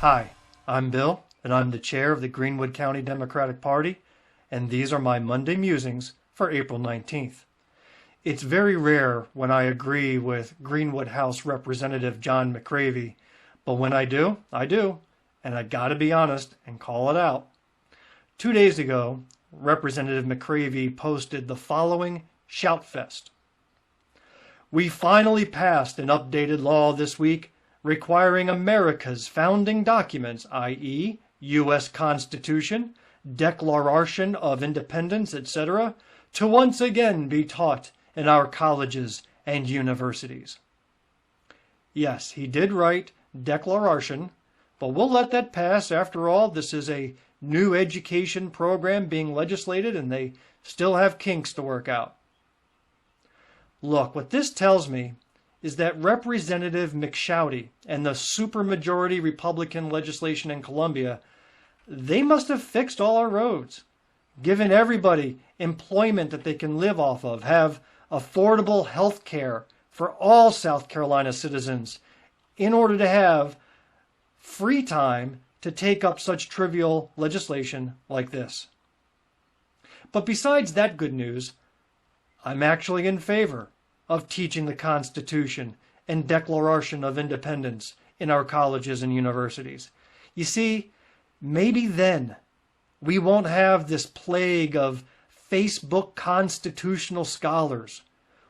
Hi, I'm Bill, and I'm the chair of the Greenwood County Democratic Party, and these are my Monday musings for April 19th. It's very rare when I agree with Greenwood House Representative John McCravy, but when I do, and I gotta be honest and call it out. 2 days ago, Representative McCravy posted the following shoutfest. We finally passed an updated law this week requiring America's founding documents, i.e., U.S. Constitution, Declaration of Independence, etc., to once again be taught in our colleges and universities. Yes, he did write Declaration, but we'll let that pass. After all, this is a new education program being legislated, and they still have kinks to work out. Look, what this tells me is that Representative McCravy and the supermajority Republican legislation in Columbia, they must have fixed all our roads, given everybody employment that they can live off of, have affordable health care for all South Carolina citizens in order to have free time to take up such trivial legislation like this. But besides that good news, I'm actually in favor of teaching the Constitution and Declaration of Independence in our colleges and universities. You see, maybe then we won't have this plague of Facebook constitutional scholars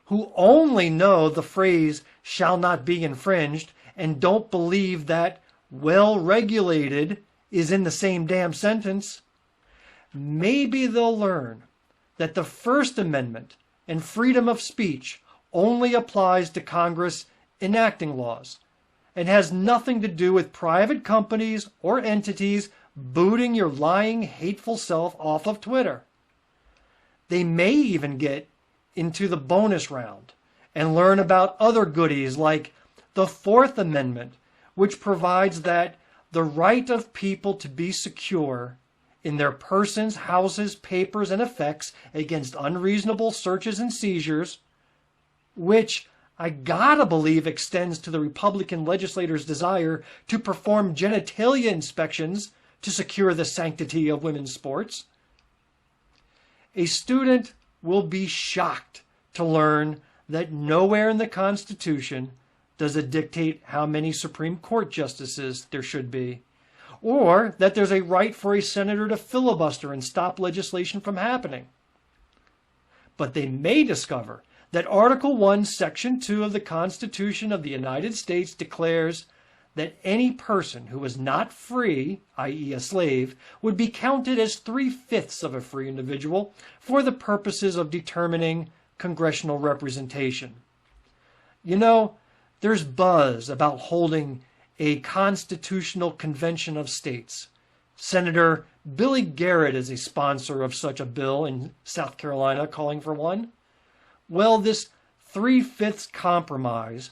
who only know the phrase shall not be infringed and don't believe that well-regulated is in the same damn sentence. Maybe they'll learn that the First Amendment and freedom of speech only applies to Congress enacting laws and has nothing to do with private companies or entities booting your lying, hateful self off of Twitter. They may even get into the bonus round and learn about other goodies like the Fourth Amendment, which provides that the right of people to be secure in their persons, houses, papers, and effects against unreasonable searches and seizures, which I gotta believe extends to the Republican legislators' desire to perform genitalia inspections to secure the sanctity of women's sports. A student will be shocked to learn that nowhere in the Constitution does it dictate how many Supreme Court justices there should be, or that there's a right for a senator to filibuster and stop legislation from happening. But they may discover that Article 1, Section 2 of the Constitution of the United States declares that any person who is not free, i.e. a slave, would be counted as 3/5 of a free individual for the purposes of determining congressional representation. You know, there's buzz about holding a constitutional convention of states. Senator Billy Garrett is a sponsor of such a bill in South Carolina, calling for one. Well, this 3/5 compromise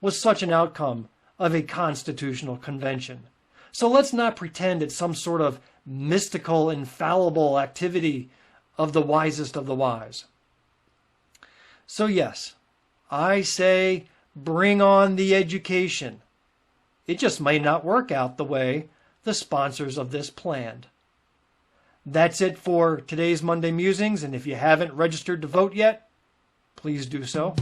was such an outcome of a constitutional convention. So let's not pretend it's some sort of mystical, infallible activity of the wisest of the wise. So yes, I say bring on the education. It just may not work out the way the sponsors of this planned. That's it for today's Monday Musings, and if you haven't registered to vote yet, please do so.